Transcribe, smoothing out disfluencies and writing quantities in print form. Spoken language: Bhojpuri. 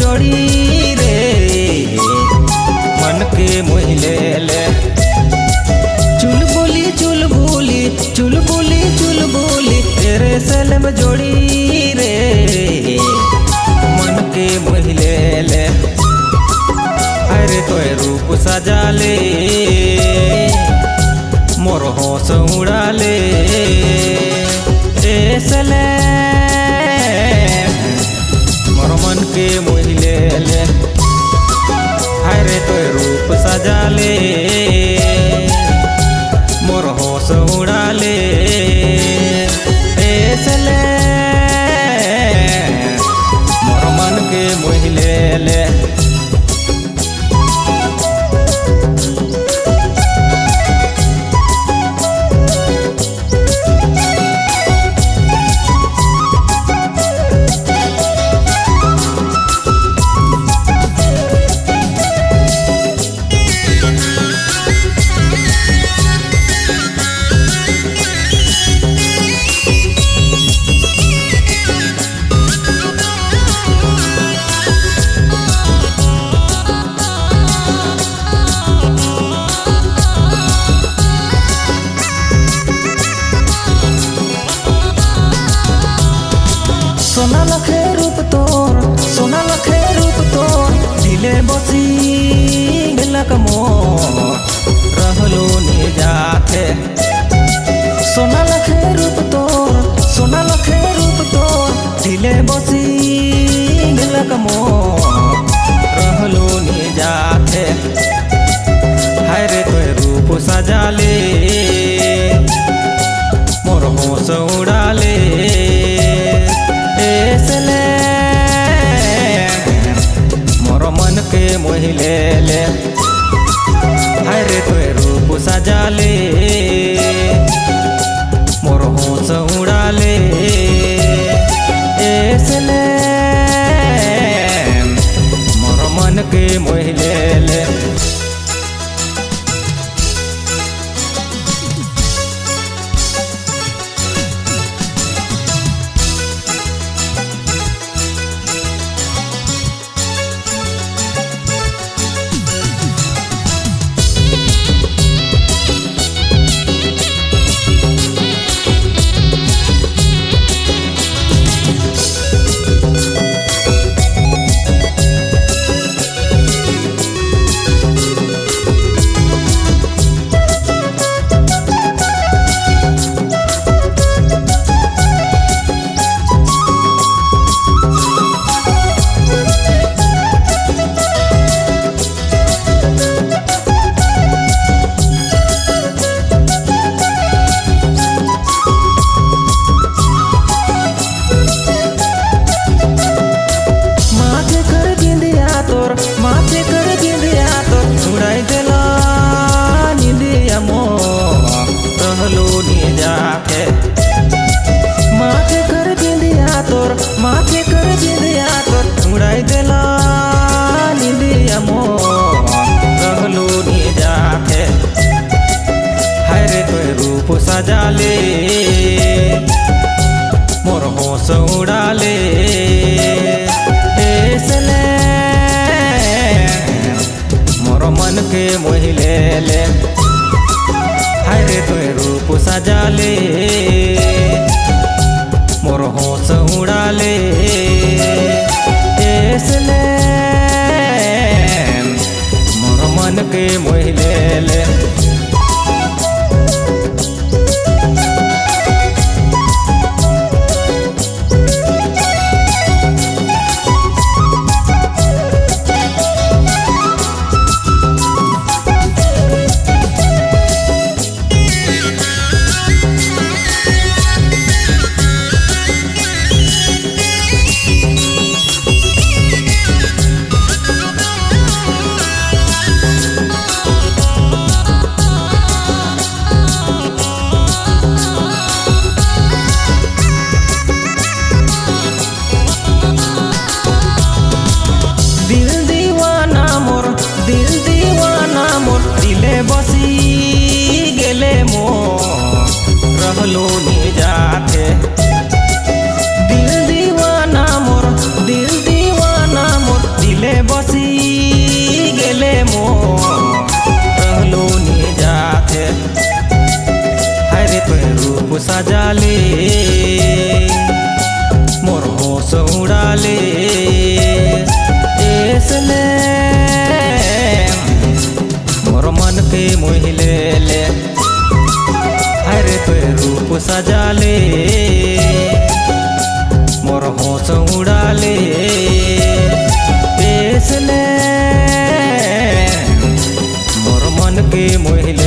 जोड़ी रे मन के मोहिले ले। चुलबुली चुलबुली चुलबुली चुलबुली तेरे सलम जोड़ी रे मन के मोहिले ले। अरे तोय रूप सजा ले मोर होश उड़ा ले सले मोर मन के मोहिले ले। अरे तोय रूप सजा ले मोर होश उड़ा ले सले मोर मन के मोहिले ले। सोना लखे रूप तोर सोना लखे रूप तोर दिले बसी गलक मोर रहलो ने जाथे। सोना लखे रूप तोर सोना लखे रूप तोर दिले बसी गलक मोर रहलो ने जाथे। हाय रे तोय रूप सजा ले मोर होश उड़ा ले मोर मन के मोहिले ले। हाय रे तोय रूप सजा ले मोर होश उड़ा ले सले मोर मन के मोहिले ले। माथे कर दिंदिया तो उड़ाई देला निंदिया मोर रहलो ने जाके। माथे कर दिंदिया तोर माथे कर दिंदिया तोर उड़ाई देला निंदिया मोर रहलो ने जाके। हाय रे तोय रूप सजा ले मोर होश उड़ा ले सले मोर मन के मोहिले ले। हाय रे तोय रूप सजा ले मोर होश उड़ा ले सले मोर मन के मोहिले ले। तोय रूप सजाले मोर होश उड़ाले इसले मोर मन के मोहिले